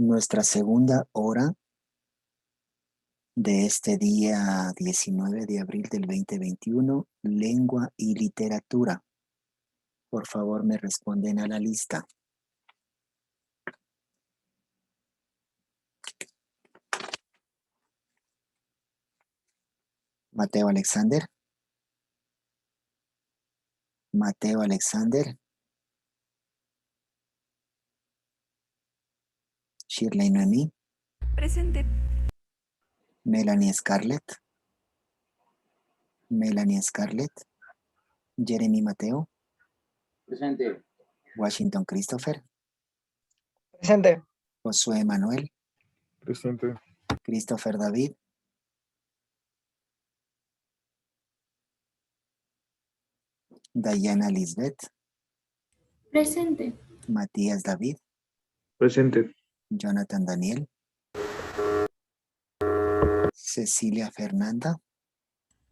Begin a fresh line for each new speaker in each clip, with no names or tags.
Nuestra segunda hora de este día 19 de abril del 2021, lengua y literatura. Por favor, me responden a la lista. Mateo Alexander. Mateo Alexander. Shirley Noemí.
Presente.
Melanie Scarlett. Melanie Scarlett. Jeremy Mateo.
Presente.
Washington Christopher.
Presente.
Josué Manuel.
Presente.
Christopher David. Dayana Lisbeth.
Presente.
Matías David.
Presente.
Jonathan Daniel. Cecilia Fernanda.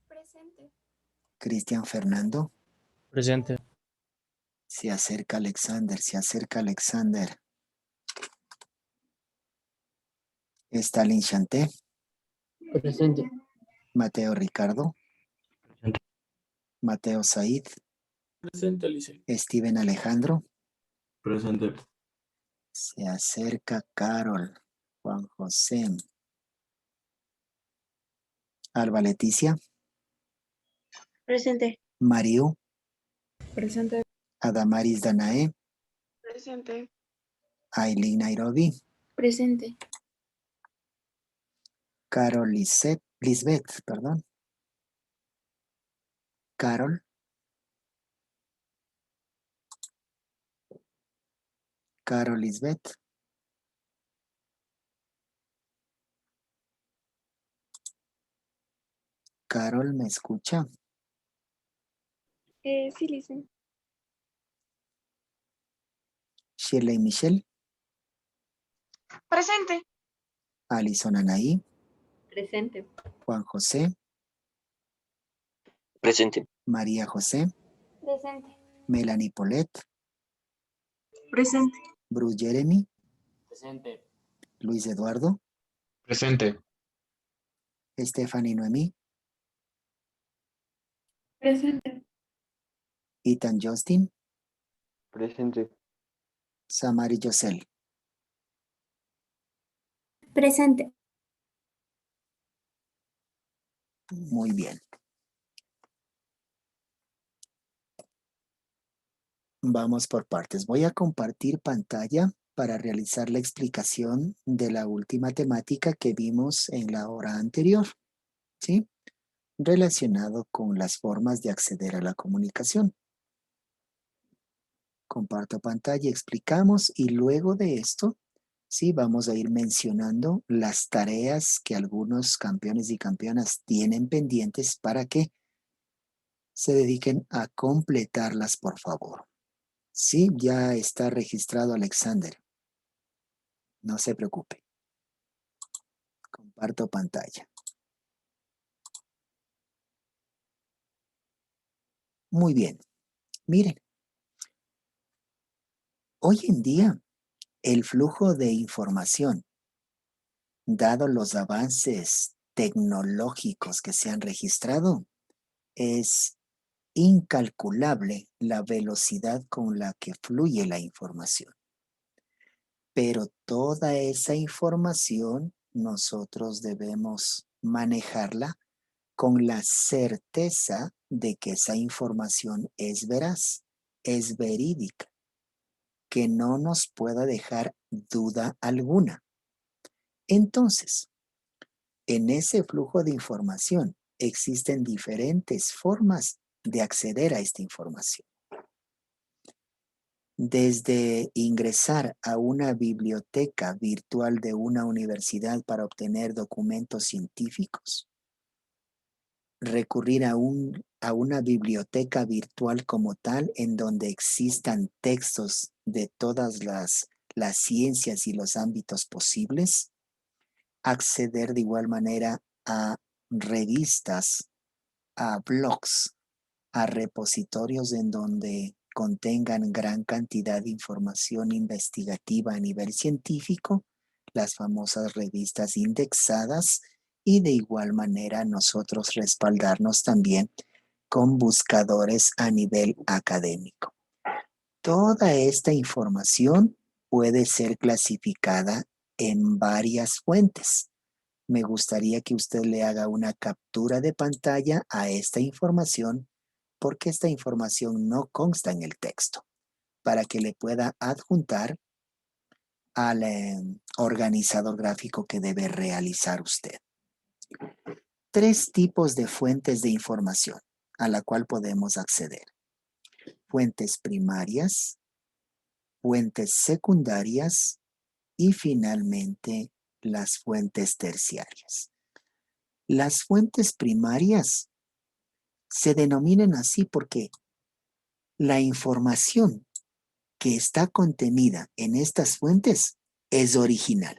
Presente.
Cristian Fernando.
Presente.
Se acerca Alexander, se acerca Alexander. Stalin Chanté.
Presente.
Mateo Ricardo.
Presente.
Mateo Said.
Presente, Alicia.
Steven Alejandro.
Presente.
Se acerca Carol. Juan José. Alba Leticia.
Presente.
Mariu.
Presente.
Adamaris Danae.
Presente.
Aileen Nairobi.
Presente.
Carol Lisbeth, perdón. Carol. Carol Lisbeth. Carol, ¿me escucha?
Sí, listen.
Shirley Michelle.
Presente.
Alison Anaí.
Presente.
Juan José.
Presente.
María José.
Presente.
Melanie Polet.
Presente.
Bruce Jeremy.
Presente.
Luis Eduardo.
Presente.
Stephanie Noemí.
Presente.
Ethan Justin.
Presente.
Samari Yosel.
Presente.
Muy bien. Vamos por partes. Voy a compartir pantalla para realizar la explicación de la última temática que vimos en la hora anterior, ¿sí? Relacionado con las formas de acceder a la comunicación. Comparto pantalla, explicamos y luego de esto, sí, vamos a ir mencionando las tareas que algunos campeones y campeonas tienen pendientes para que se dediquen a completarlas, por favor. Sí, ya está registrado Alexander. No se preocupe. Comparto pantalla. Muy bien. Miren. Hoy en día, el flujo de información, dado los avances tecnológicos que se han registrado, es incalculable la velocidad con la que fluye la información. Pero toda esa información nosotros debemos manejarla con la certeza de que esa información es veraz, es verídica, que no nos pueda dejar duda alguna. Entonces, en ese flujo de información existen diferentes formas de acceder a esta información. Desde ingresar a una biblioteca virtual de una universidad para obtener documentos científicos, recurrir a una biblioteca virtual como tal en donde existan textos de todas las ciencias y los ámbitos posibles, acceder de igual manera a revistas, a blogs, a repositorios en donde contengan gran cantidad de información investigativa a nivel científico, las famosas revistas indexadas, y de igual manera nosotros respaldarnos también con buscadores a nivel académico. Toda esta información puede ser clasificada en varias fuentes. Me gustaría que usted le haga una captura de pantalla a esta información, porque esta información no consta en el texto, para que le pueda adjuntar al organizador gráfico que debe realizar usted. 3 tipos de fuentes de información a la cual podemos acceder: fuentes primarias, fuentes secundarias y finalmente las fuentes terciarias. Las fuentes primarias se denominan así porque la información que está contenida en estas fuentes es original.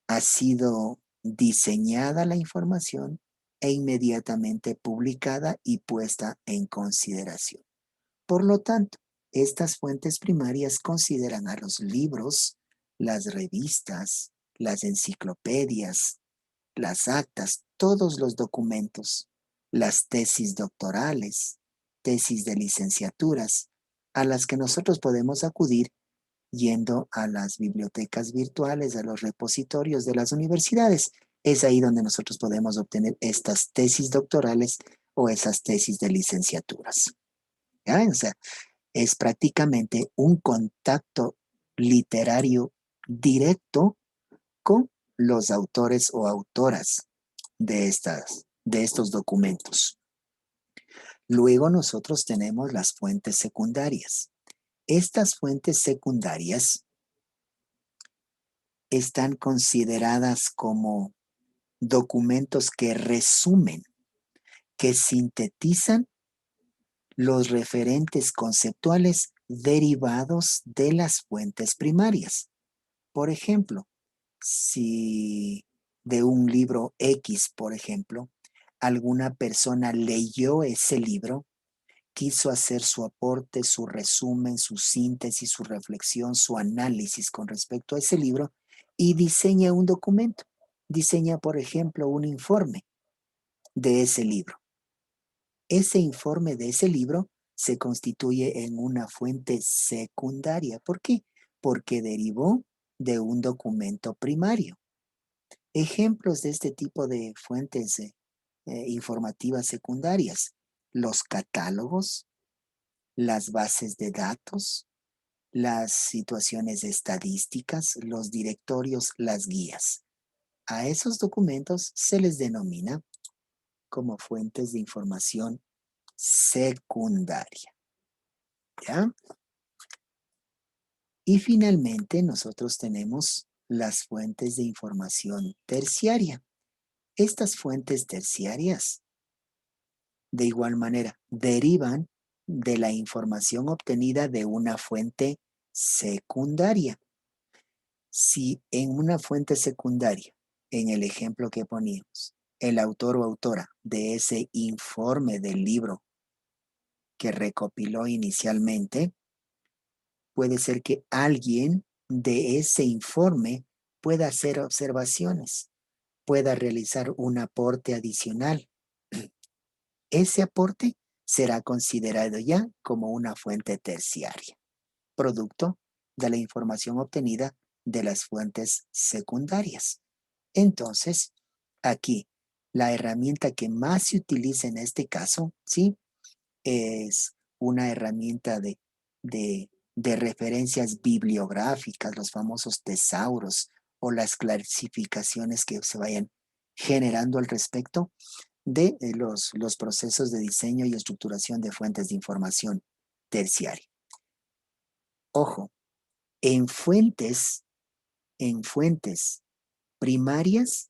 Ha sido diseñada la información e inmediatamente publicada y puesta en consideración. Por lo tanto, estas fuentes primarias consideran a los libros, las revistas, las enciclopedias, las actas, todos los documentos, las tesis doctorales, tesis de licenciaturas, a las que nosotros podemos acudir yendo a las bibliotecas virtuales, a los repositorios de las universidades. Es ahí donde nosotros podemos obtener estas tesis doctorales o esas tesis de licenciaturas. ¿Ya? O sea, es prácticamente un contacto literario directo con los autores o autoras de estos documentos. Luego nosotros tenemos las fuentes secundarias. Estas fuentes secundarias están consideradas como documentos que resumen, que sintetizan los referentes conceptuales derivados de las fuentes primarias. Por ejemplo, si de un libro X, por ejemplo, alguna persona leyó ese libro, quiso hacer su aporte, su resumen, su síntesis, su reflexión, su análisis con respecto a ese libro y diseña un documento. Diseña, por ejemplo, un informe de ese libro. Ese informe de ese libro se constituye en una fuente secundaria. ¿Por qué? Porque derivó de un documento primario. Ejemplos de este tipo de fuentes informativas secundarias: los catálogos, las bases de datos, las situaciones estadísticas, los directorios, las guías. A esos documentos se les denomina como fuentes de información secundaria. ¿Ya? Y finalmente nosotros tenemos las fuentes de información terciaria. Estas fuentes terciarias, de igual manera, derivan de la información obtenida de una fuente secundaria. Si en una fuente secundaria, en el ejemplo que poníamos, el autor o autora de ese informe del libro que recopiló inicialmente, puede ser que alguien de ese informe pueda hacer observaciones, pueda realizar un aporte adicional. Ese aporte será considerado ya como una fuente terciaria, producto de la información obtenida de las fuentes secundarias. Entonces, aquí, la herramienta que más se utiliza en este caso, ¿sí?, es una herramienta de referencias bibliográficas, los famosos tesauros o las clasificaciones que se vayan generando al respecto de los procesos de diseño y estructuración de fuentes de información terciaria. Ojo, en fuentes primarias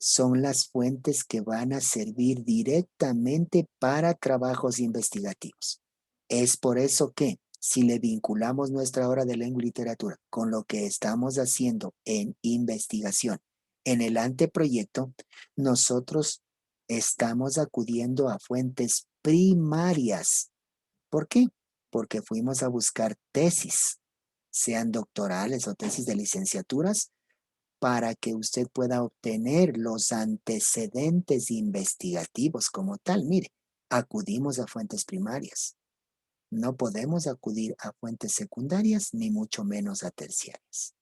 son las fuentes que van a servir directamente para trabajos investigativos. Es por eso que si le vinculamos nuestra hora de lengua y literatura con lo que estamos haciendo en investigación en el anteproyecto, nosotros estamos acudiendo a fuentes primarias. ¿Por qué? Porque fuimos a buscar tesis, sean doctorales o tesis de licenciaturas, para que usted pueda obtener los antecedentes investigativos como tal. Mire, acudimos a fuentes primarias. No podemos acudir a fuentes secundarias, ni mucho menos a terciarias.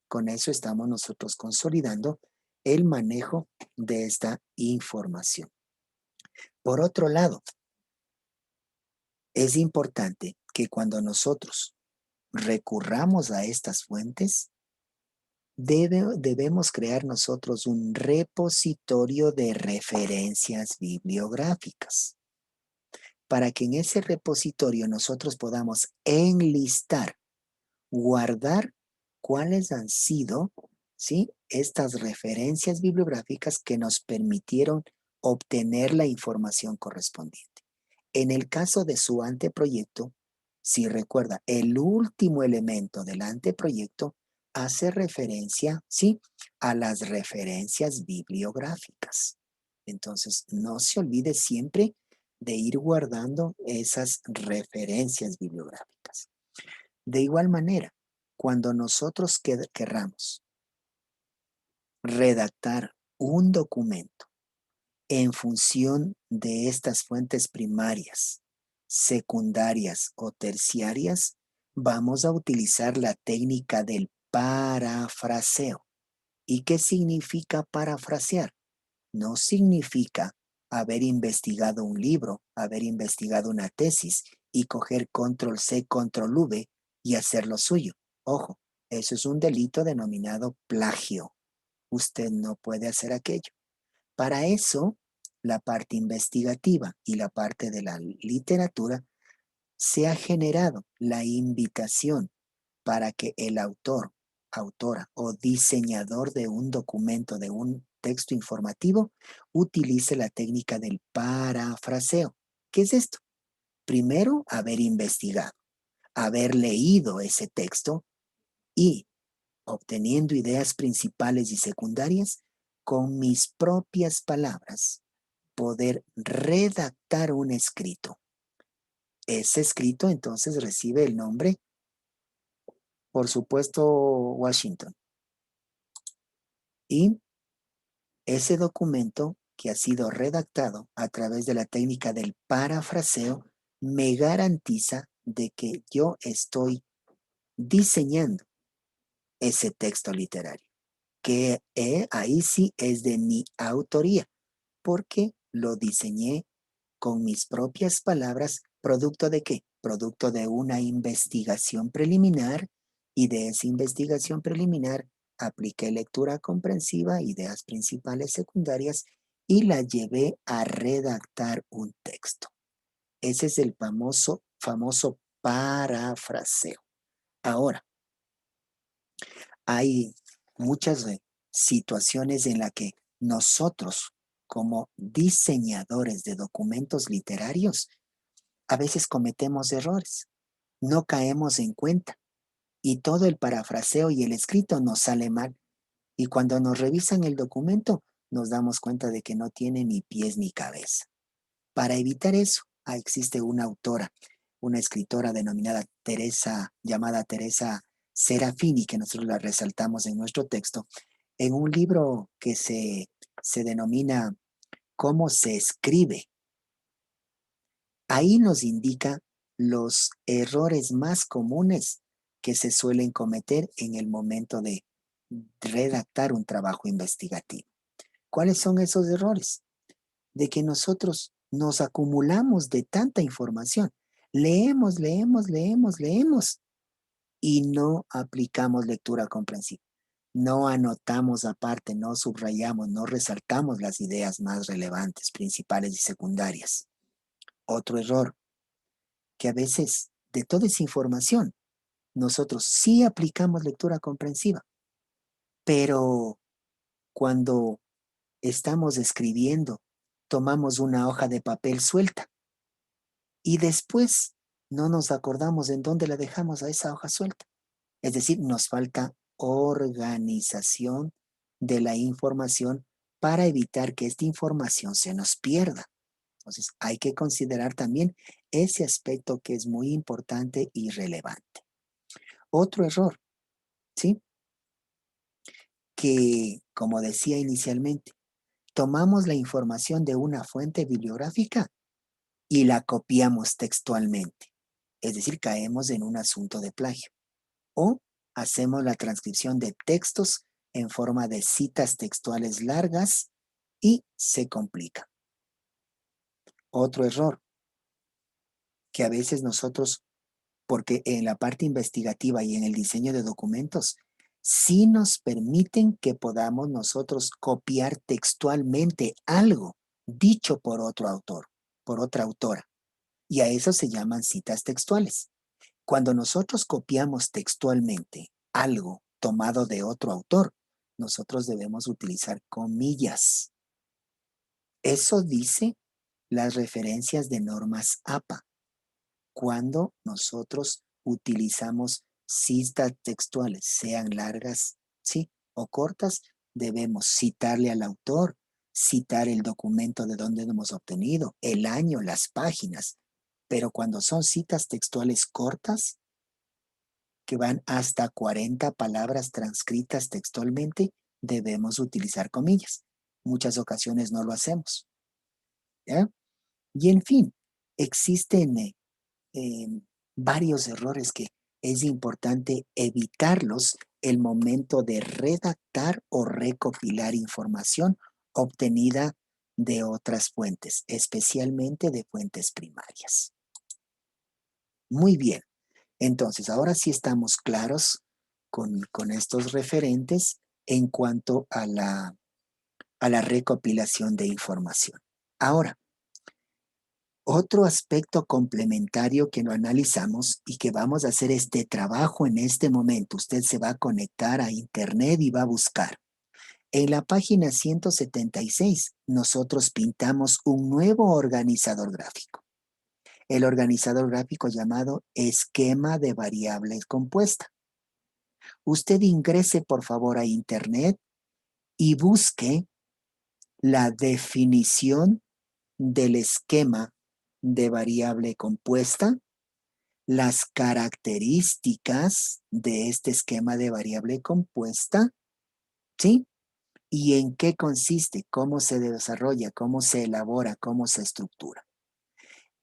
Con eso estamos nosotros consolidando el manejo de esta información. Por otro lado, es importante que cuando nosotros recurramos a estas fuentes, debemos crear nosotros un repositorio de referencias bibliográficas para que en ese repositorio nosotros podamos enlistar, guardar cuáles han sido, ¿sí?, estas referencias bibliográficas que nos permitieron obtener la información correspondiente. En el caso de su anteproyecto, si recuerda, el último elemento del anteproyecto hace referencia, ¿sí?, a las referencias bibliográficas. Entonces, no se olvide siempre de ir guardando esas referencias bibliográficas. De igual manera, cuando nosotros querramos redactar un documento en función de estas fuentes primarias, secundarias o terciarias, vamos a utilizar la técnica del parafraseo. ¿Y qué significa parafrasear? No significa haber investigado un libro, haber investigado una tesis y coger control C, control V y hacer lo suyo. Ojo, eso es un delito denominado plagio. Usted no puede hacer aquello. Para eso, la parte investigativa y la parte de la literatura se ha generado la invitación para que el autor, autora o diseñador de un documento, de un texto informativo, utilice la técnica del parafraseo. ¿Qué es esto? Primero, haber investigado, haber leído ese texto y, obteniendo ideas principales y secundarias, con mis propias palabras, poder redactar un escrito. Ese escrito entonces recibe el nombre, por supuesto, Washington. Y ese documento que ha sido redactado a través de la técnica del parafraseo me garantiza de que yo estoy diseñando ese texto literario, que ahí sí es de mi autoría, porque lo diseñé con mis propias palabras. ¿Producto de qué? Producto de una investigación preliminar, y de esa investigación preliminar apliqué lectura comprensiva, ideas principales secundarias, y la llevé a redactar un texto. Ese es el famoso parafraseo. Ahora, hay muchas situaciones en las que nosotros, como diseñadores de documentos literarios, a veces cometemos errores, no caemos en cuenta y todo el parafraseo y el escrito nos sale mal. Y cuando nos revisan el documento, nos damos cuenta de que no tiene ni pies ni cabeza. Para evitar eso, existe una autora, una escritora denominada llamada Teresa Serafini, que nosotros la resaltamos en nuestro texto, en un libro que se denomina ¿Cómo se escribe? Ahí nos indica los errores más comunes que se suelen cometer en el momento de redactar un trabajo investigativo. ¿Cuáles son esos errores? De que nosotros nos acumulamos de tanta información. Leemos y no aplicamos lectura comprensiva. No anotamos aparte, no subrayamos, no resaltamos las ideas más relevantes, principales y secundarias. Otro error, que a veces de toda esa información nosotros sí aplicamos lectura comprensiva, pero cuando estamos escribiendo, tomamos una hoja de papel suelta y después no nos acordamos en dónde la dejamos a esa hoja suelta. Es decir, nos falta organización de la información para evitar que esta información se nos pierda. Entonces, hay que considerar también ese aspecto que es muy importante y relevante. Otro error, ¿sí? Que, como decía inicialmente, tomamos la información de una fuente bibliográfica y la copiamos textualmente. Es decir, caemos en un asunto de plagio. O hacemos la transcripción de textos en forma de citas textuales largas y se complica. Otro error, que a veces nosotros, porque en la parte investigativa y en el diseño de documentos, sí nos permiten que podamos nosotros copiar textualmente algo dicho por otro autor, por otra autora. Y a eso se llaman citas textuales. Cuando nosotros copiamos textualmente algo tomado de otro autor, nosotros debemos utilizar comillas. Eso dice las referencias de normas APA. Cuando nosotros utilizamos citas textuales, sean largas, ¿sí? O cortas, debemos citarle al autor, citar el documento de donde lo hemos obtenido, el año, las páginas. Pero cuando son citas textuales cortas, que van hasta 40 palabras transcritas textualmente, debemos utilizar comillas. Muchas ocasiones no lo hacemos, ¿ya? Y en fin, existen varios errores que es importante evitarlos el momento de redactar o recopilar información obtenida de otras fuentes, especialmente de fuentes primarias. Muy bien, entonces ahora sí estamos claros con estos referentes en cuanto a la recopilación de información. Ahora, otro aspecto complementario que no analizamos y que vamos a hacer este trabajo en este momento. Usted se va a conectar a internet y va a buscar. En la página 176, nosotros pintamos un nuevo organizador gráfico. El organizador gráfico llamado esquema de variables compuesta. Usted ingrese por favor a internet y busque la definición del esquema de variable compuesta, las características de este esquema de variable compuesta, ¿sí? Y en qué consiste, cómo se desarrolla, cómo se elabora, cómo se estructura.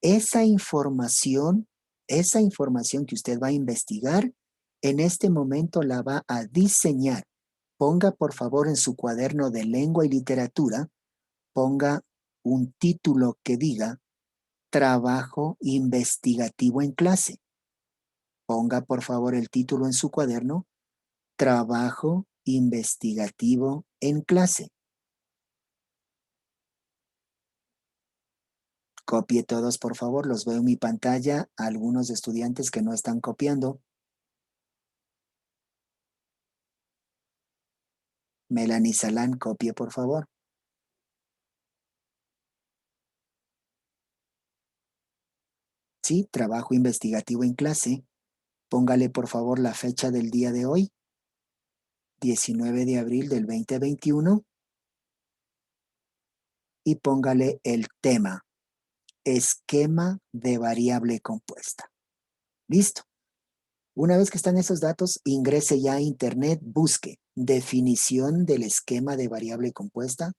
Esa información que usted va a investigar, en este momento la va a diseñar. Ponga por favor en su cuaderno de lengua y literatura, ponga un título que diga trabajo investigativo en clase. Ponga por favor el título en su cuaderno, trabajo investigativo en clase. Copie todos por favor, los veo en mi pantalla, algunos estudiantes que no están copiando. Melanie Salán, copie por favor. Sí, trabajo investigativo en clase. Póngale por favor la fecha del día de hoy, 19 de abril del 2021. Y póngale el tema, esquema de variable compuesta. Listo. Una vez que están esos datos, ingrese ya a internet, busque definición del esquema de variable compuesta,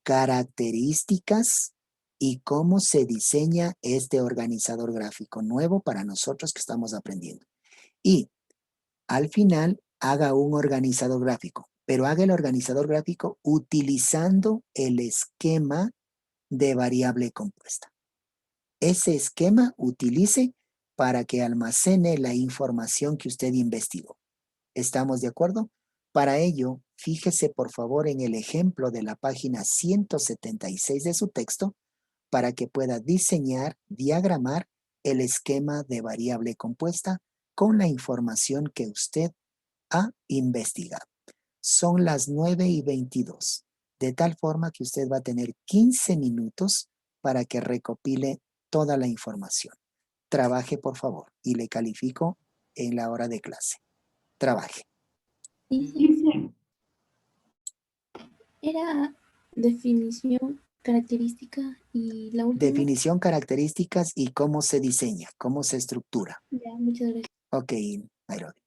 características y cómo se diseña este organizador gráfico nuevo para nosotros que estamos aprendiendo. Y al final haga un organizador gráfico, pero haga el organizador gráfico utilizando el esquema de variable compuesta. Ese esquema utilice para que almacene la información que usted investigó. ¿Estamos de acuerdo? Para ello, fíjese por favor en el ejemplo de la página 176 de su texto para que pueda diseñar, diagramar el esquema de variable compuesta con la información que usted ha investigado. Son las 9:22, de tal forma que usted va a tener 15 minutos para que recopile toda la información. Trabaje, por favor, y le califico en la hora de clase. Trabaje.
Era definición, característica y la última.
Definición, características y cómo se diseña, cómo se estructura.
Ya, muchas gracias.
Ok, Nairobi.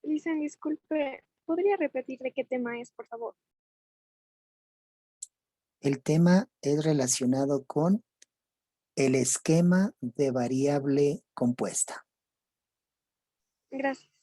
Listen, disculpe, ¿podría repetir de qué tema es, por favor?
El tema es relacionado con el esquema de variable compuesta.
Gracias.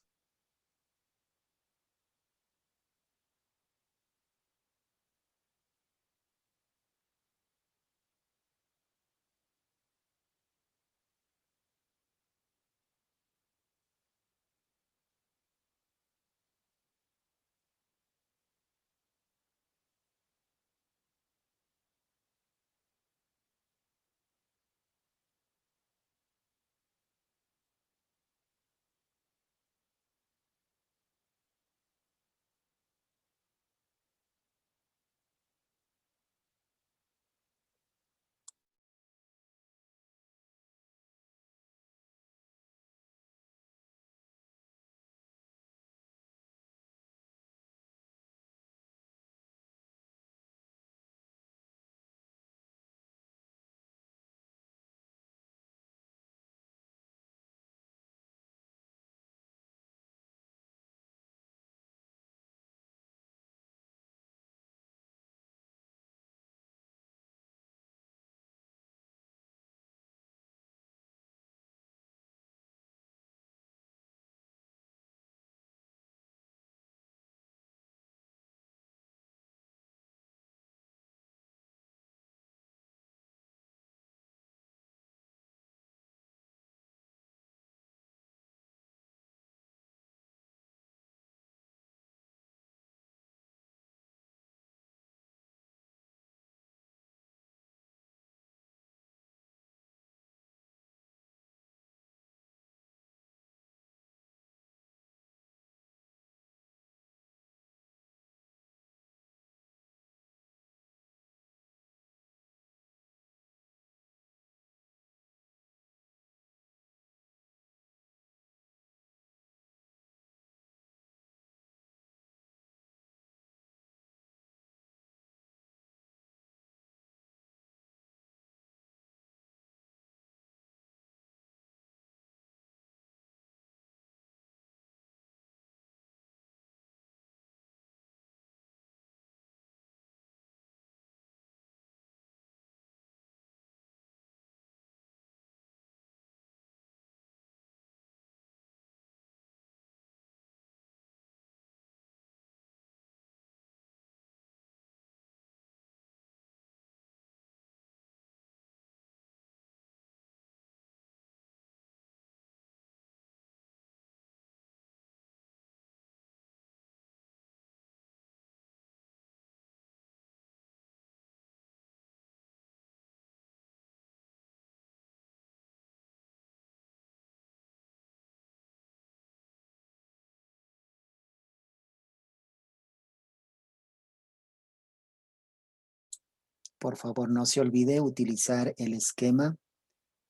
Por favor, no se olvide utilizar el esquema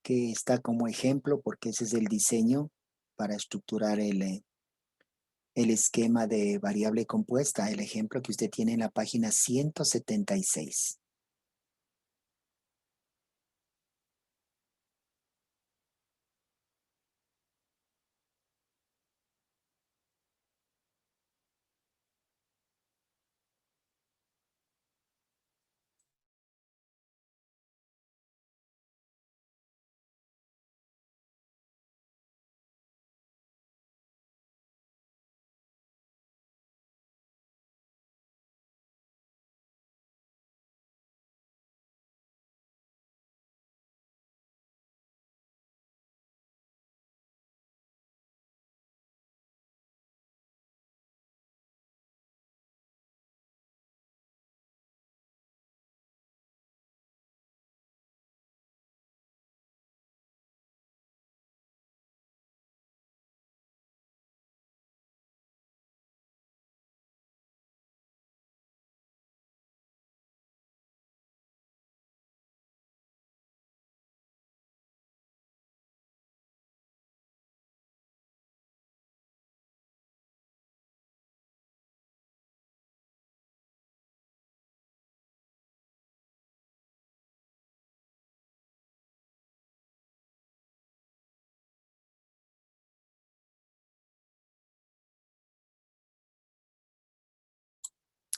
que está como ejemplo, porque ese es el diseño para estructurar el esquema de variable compuesta, el ejemplo que usted tiene en la página 176.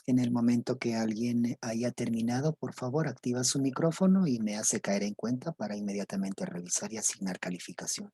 En el momento que alguien haya terminado, por favor, activa su micrófono y me hace caer en cuenta para inmediatamente revisar y asignar calificación.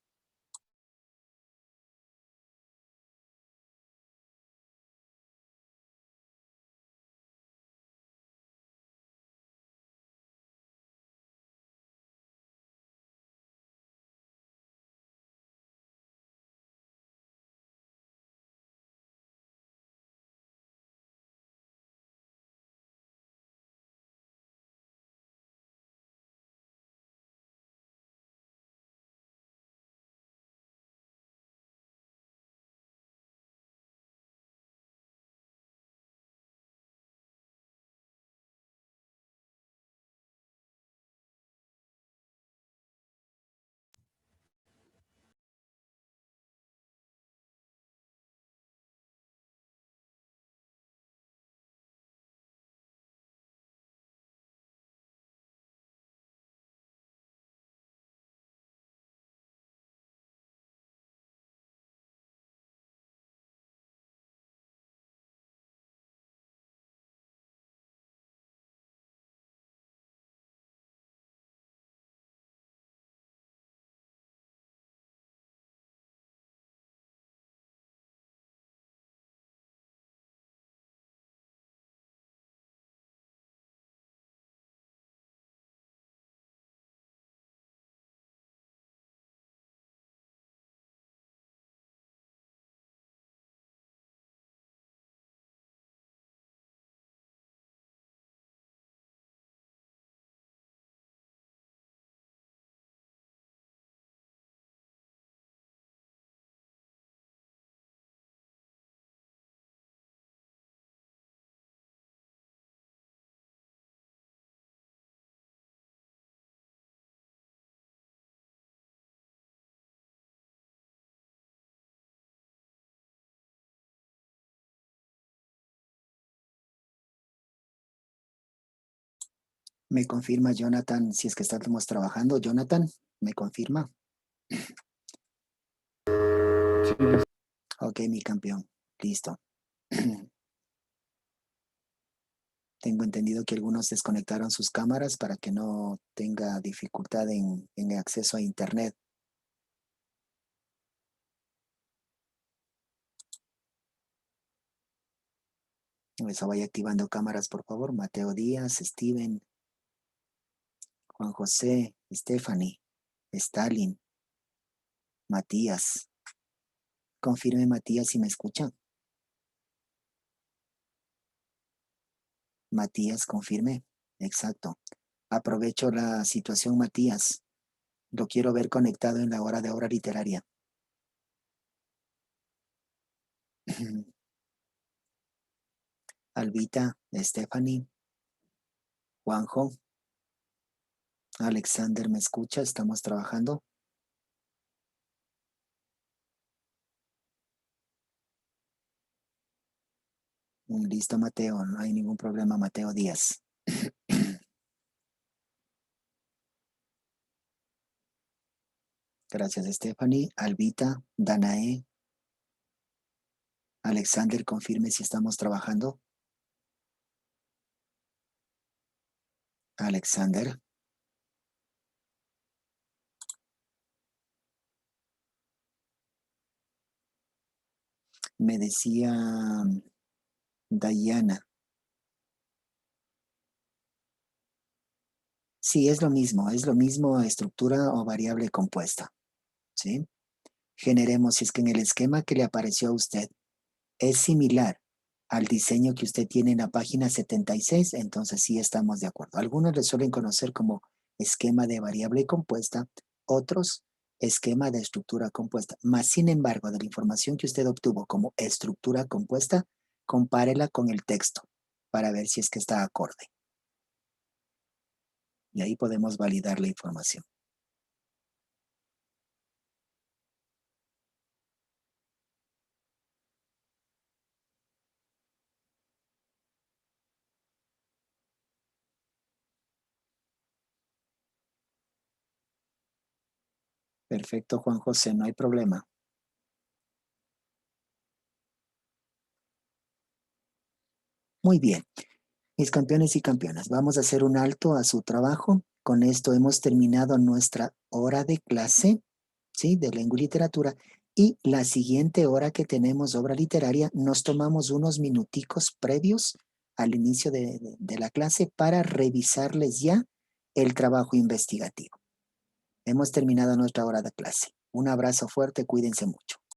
¿Me confirma, Jonathan, si es que estamos trabajando? Jonathan, ¿me confirma?
Sí,
Ok, mi campeón. Listo. Tengo entendido que algunos desconectaron sus cámaras para que no tenga dificultad en el acceso a Internet. Eso, vaya activando cámaras, por favor. Mateo Díaz, Steven, Juan José, Stephanie, Stalin, Matías. Confirme, Matías, si me escucha. Matías, confirme. Exacto. Aprovecho la situación, Matías. Lo quiero ver conectado en la hora de obra literaria. Albita, Stephanie, Juanjo, Alexander, ¿me escucha? ¿Estamos trabajando? Listo, Mateo. No hay ningún problema, Mateo Díaz. Gracias, Stephanie. Albita, Danae. Alexander, confirme si estamos trabajando. Alexander. Me decía Diana. Sí, es lo mismo estructura o variable compuesta. ¿Sí? Generemos, si es que en el esquema que le apareció a usted es similar al diseño que usted tiene en la página 76, entonces sí estamos de acuerdo. Algunos le suelen conocer como esquema de variable compuesta, otros esquema de estructura compuesta. Más sin embargo, de la información que usted obtuvo como estructura compuesta, compárela con el texto para ver si es que está acorde. Y ahí podemos validar la información. Perfecto, Juan José, no hay problema. Muy bien. Mis campeones y campeonas, vamos a hacer un alto a su trabajo. Con esto hemos terminado nuestra hora de clase, ¿sí? De lengua y literatura. Y la siguiente hora que tenemos obra literaria, nos tomamos unos minuticos previos al inicio de la clase para revisarles ya el trabajo investigativo. Hemos terminado nuestra hora de clase. Un abrazo fuerte, cuídense mucho.